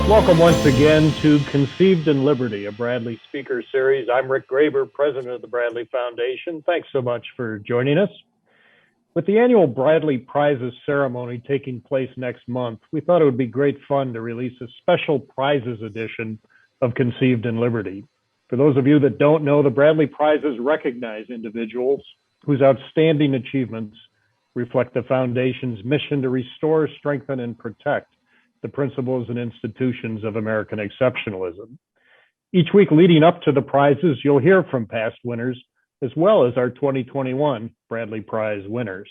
Welcome once again to Conceived in Liberty, a Bradley Speaker Series. I'm Rick Graber, president of the Bradley Foundation. Thanks so much for joining us. With the annual Bradley Prizes ceremony taking place next month, we thought it would be great fun to release a special prizes edition of Conceived in Liberty. For those of you that don't know, the Bradley Prizes recognize individuals whose outstanding achievements reflect the Foundation's mission to restore, strengthen, and protect the principles and institutions of American exceptionalism. Each week leading up to the prizes, you'll hear from past winners, as well as our 2021 Bradley Prize winners.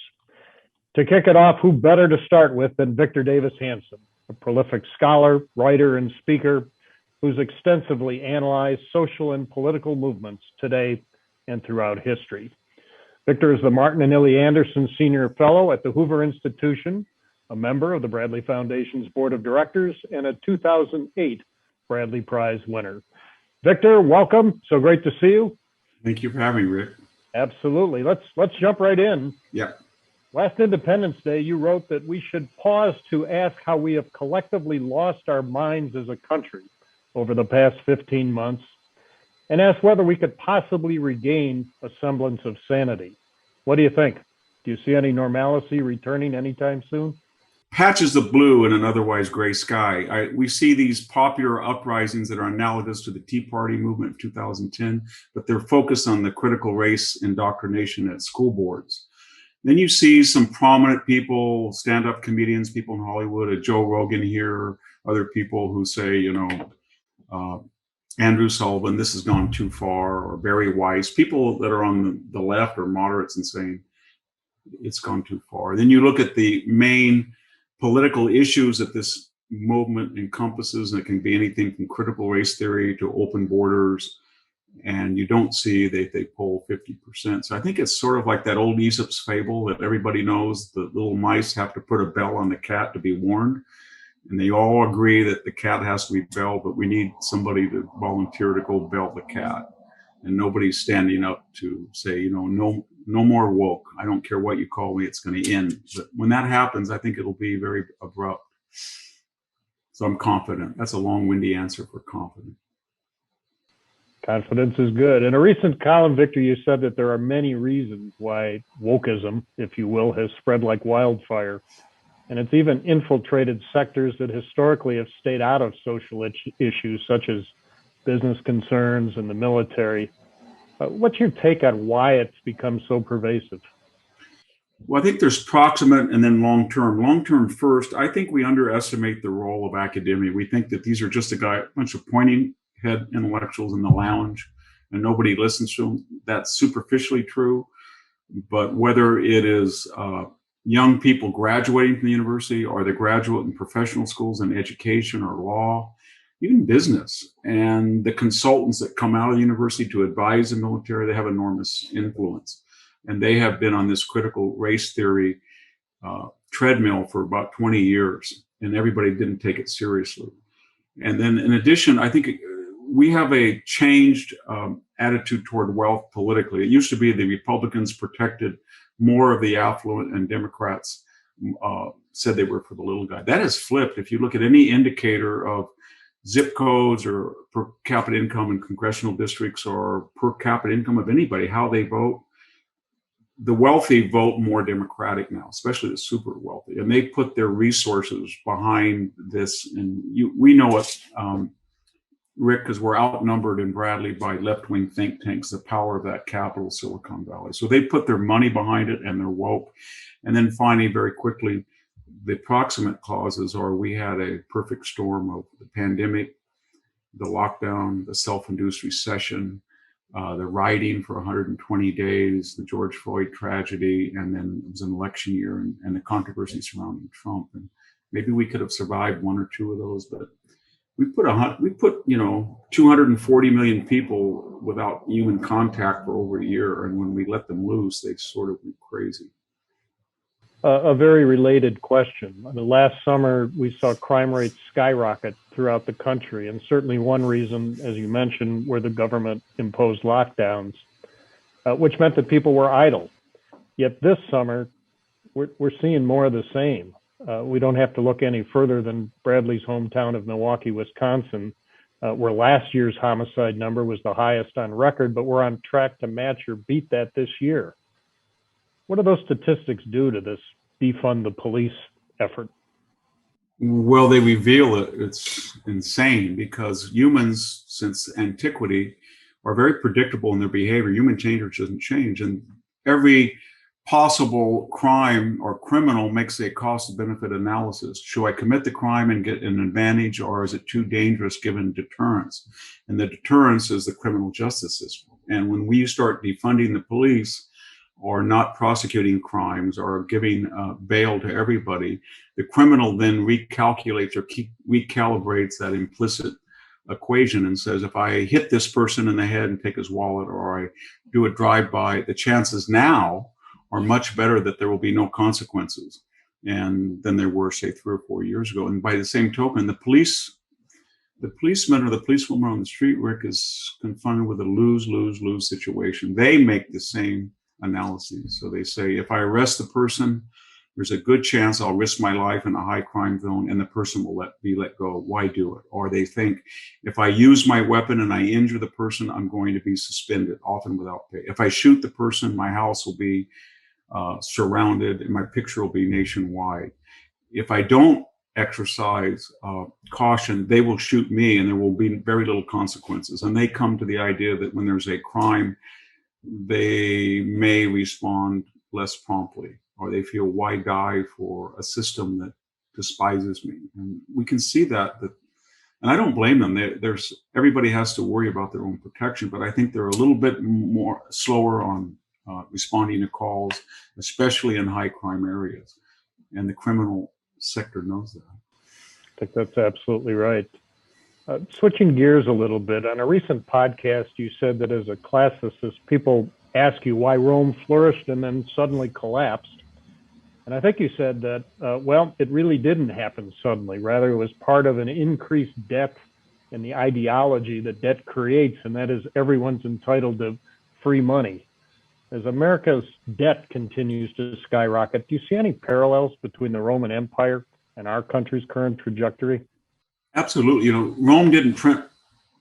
To kick it off, who better to start with than Victor Davis Hanson, a prolific scholar, writer, and speaker who's extensively analyzed social and political movements today and throughout history. Victor is the Martin and Illie Anderson Senior Fellow at the Hoover Institution, a member of the Bradley Foundation's Board of Directors, and a 2008 Bradley Prize winner. Victor, welcome. So great to see you. Thank you for having me, Rick. Absolutely. Let's jump right in. Yeah. Last Independence Day, you wrote that we should pause to ask how we have collectively lost our minds as a country over the past 15 months and ask whether we could possibly regain a semblance of sanity. What do you think? Do you see any normalcy returning anytime soon? Patches of blue in an otherwise gray sky. We see these popular uprisings that are analogous to the Tea Party movement of 2010, but they're focused on the critical race indoctrination at school boards. Then you see some prominent people, stand-up comedians, people in Hollywood, a Joe Rogan here, other people who say, Andrew Sullivan, this has gone too far, or Barry Weiss, people that are on the left or moderates and saying it's gone too far. Then you look at the main political issues that this movement encompasses, and it can be anything from critical race theory to open borders, and you don't see they poll 50%. So I think it's sort of like that old Aesop's fable that everybody knows. The little mice have to put a bell on the cat to be warned, and they all agree that the cat has to be belled, but we need somebody to volunteer to go bell the cat. And nobody's standing up to say, no more woke. I don't care what you call me, it's going to end. But when that happens, I think it'll be very abrupt. So I'm confident. That's a long-winded answer for confident. Confidence is good. In a recent column, Victor, you said that there are many reasons why wokeism, if you will, has spread like wildfire. And it's even infiltrated sectors that historically have stayed out of social issues, such as business concerns and the military. What's your take on why it's become so pervasive? Well, I think there's proximate and then long-term. Long-term first, I think we underestimate the role of academia. We think that these are just a bunch of pointing head intellectuals in the lounge and nobody listens to them. That's superficially true. But whether it is young people graduating from the university or the graduate in professional schools in education or law, even business, and the consultants that come out of the university to advise the military, they have enormous influence. And they have been on this critical race theory treadmill for about 20 years, and everybody didn't take it seriously. And then in addition, I think we have a changed attitude toward wealth politically. It used to be the Republicans protected more of the affluent and Democrats said they were for the little guy. That has flipped. If you look at any indicator of zip codes or per capita income in congressional districts or per capita income of anybody, how they vote, the wealthy vote more Democratic now, especially the super wealthy, and they put their resources behind this. And we know it, Rick, because we're outnumbered in Bradley by left-wing think tanks, the power of that capital, Silicon Valley. So they put their money behind it and they're woke. And then finally, very quickly, the proximate causes are we had a perfect storm of the pandemic, the lockdown, the self-induced recession, the rioting for 120 days, the George Floyd tragedy, and then it was an election year and the controversy surrounding Trump. And maybe we could have survived one or two of those, but we put 240 million people without human contact for over a year, and when we let them loose, they sort of went crazy. A very related question. I mean, last summer, we saw crime rates skyrocket throughout the country, and certainly one reason, as you mentioned, where the government imposed lockdowns, which meant that people were idle. Yet this summer, we're seeing more of the same. We don't have to look any further than Bradley's hometown of Milwaukee, Wisconsin, where last year's homicide number was the highest on record, but we're on track to match or beat that this year. What do those statistics do to this defund the police effort? Well, they reveal it. It's insane because humans, since antiquity, are very predictable in their behavior. Human behavior doesn't change. And every possible crime or criminal makes a cost-benefit analysis. Should I commit the crime and get an advantage, or is it too dangerous given deterrence? And the deterrence is the criminal justice system. And when we start defunding the police, or not prosecuting crimes, or giving bail to everybody, the criminal then recalculates or recalibrates that implicit equation and says, if I hit this person in the head and take his wallet, or I do a drive-by, the chances now are much better that there will be no consequences and than there were, say, 3 or 4 years ago. And by the same token, the policeman or the policewoman on the street, Rick, is confronted with a lose situation. They make the same analyses. So they say, if I arrest the person, there's a good chance I'll risk my life in a high crime zone and the person will be let go. Why do it? Or they think, if I use my weapon and I injure the person, I'm going to be suspended, often without pay. If I shoot the person, my house will be surrounded and my picture will be nationwide. If I don't exercise caution, they will shoot me and there will be very little consequences. And they come to the idea that when there's a crime, they may respond less promptly, or they feel, why die for a system that despises me? And we can see that, and I don't blame them. Everybody has to worry about their own protection, but I think they're a little bit more slower on responding to calls, especially in high crime areas. And the criminal sector knows that. I think that's absolutely right. Switching gears a little bit, on a recent podcast, you said that as a classicist, people ask you why Rome flourished and then suddenly collapsed. And I think you said that, well, it really didn't happen suddenly. Rather, it was part of an increased debt and the ideology that debt creates, and that is everyone's entitled to free money. As America's debt continues to skyrocket, do you see any parallels between the Roman Empire and our country's current trajectory? Absolutely. Rome didn't print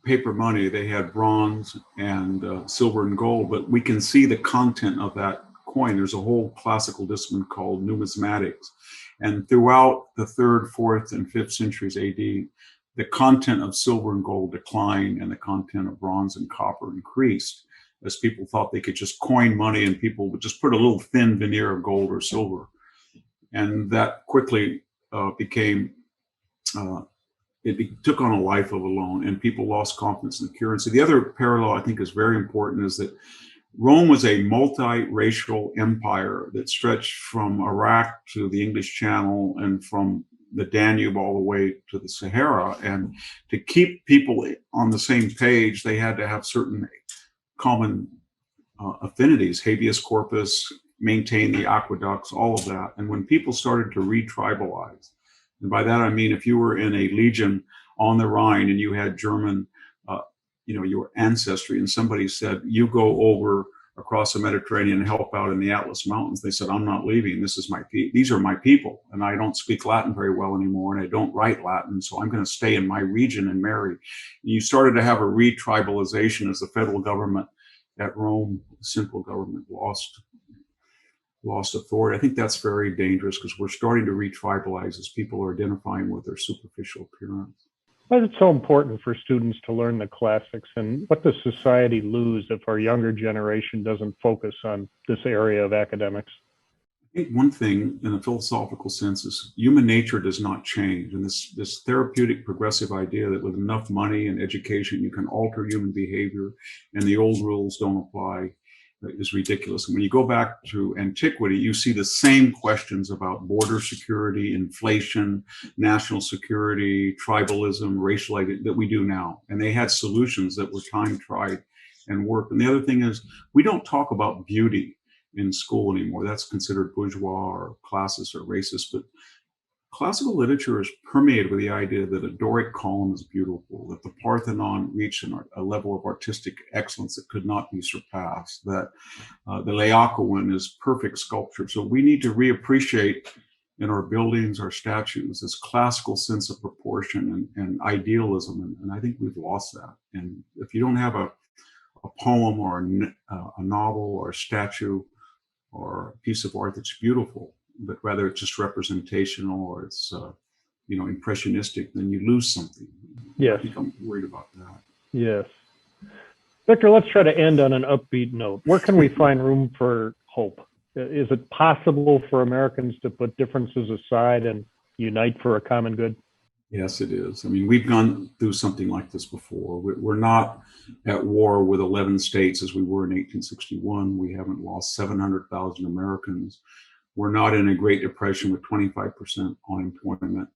paper money. They had bronze and silver and gold, but we can see the content of that coin. There's a whole classical discipline called numismatics. And throughout the 3rd, 4th, and 5th centuries AD, the content of silver and gold declined and the content of bronze and copper increased, as people thought they could just coin money and people would just put a little thin veneer of gold or silver. And that quickly took on a life of a loan, and people lost confidence in the currency. The other parallel I think is very important is that Rome was a multiracial empire that stretched from Iraq to the English Channel and from the Danube all the way to the Sahara. And to keep people on the same page, they had to have certain common affinities, habeas corpus, maintain the aqueducts, all of that. And when people started to re-tribalize, and by that I mean if you were in a legion on the Rhine and you had German, your ancestry, and somebody said, you go over across the Mediterranean and help out in the Atlas Mountains, they said, I'm not leaving. These are my people, and I don't speak Latin very well anymore, and I don't write Latin, so I'm going to stay in my region and marry. And you started to have a re-tribalization as the federal government at Rome, the simple government, lost authority. I think that's very dangerous because we're starting to re-tribalize as people are identifying with their superficial appearance. Why is it so important for students to learn the classics, and what does society lose if our younger generation doesn't focus on this area of academics? I think one thing in a philosophical sense is human nature does not change. And this therapeutic progressive idea that with enough money and education, you can alter human behavior and the old rules don't apply is ridiculous. And when you go back to antiquity, you see the same questions about border security, inflation, national security, tribalism, racial identity that we do now. And they had solutions that were time tried and worked. And the other thing is, we don't talk about beauty in school anymore. That's considered bourgeois or classist or racist. But classical literature is permeated with the idea that a Doric column is beautiful, that the Parthenon reached a level of artistic excellence that could not be surpassed, that the Laocoon is perfect sculpture. So we need to reappreciate in our buildings, our statues, this classical sense of proportion and idealism. And I think we've lost that. And if you don't have a poem or a novel or a statue or a piece of art that's beautiful, but rather it's just representational or it's impressionistic, then you lose something. Yes. I think I'm worried about that. Yes. Victor, let's try to end on an upbeat note. Where can we find room for hope? Is it possible for Americans to put differences aside and unite for a common good? Yes, it is. I mean, we've gone through something like this before. We're not at war with 11 states as we were in 1861. We haven't lost 700,000 Americans. We're not in a Great Depression with 25% unemployment.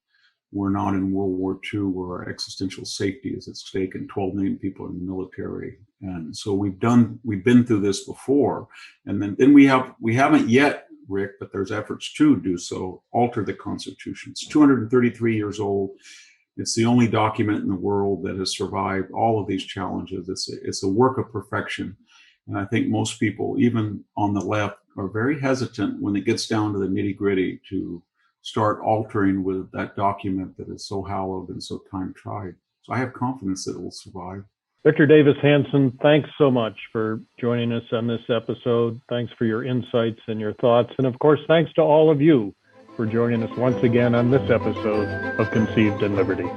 We're not in World War II where our existential safety is at stake and 12 million people in the military. And so we've been through this before. And then we haven't yet, Rick, but there's efforts to do so, alter the Constitution. It's 233 years old. It's the only document in the world that has survived all of these challenges. It's a work of perfection. And I think most people, even on the left, are very hesitant when it gets down to the nitty-gritty to start altering with that document that is so hallowed and so time-tried. So I have confidence that it will survive. Victor Davis Hanson, thanks so much for joining us on this episode. Thanks for your insights and your thoughts. And of course, thanks to all of you for joining us once again on this episode of Conceived in Liberty.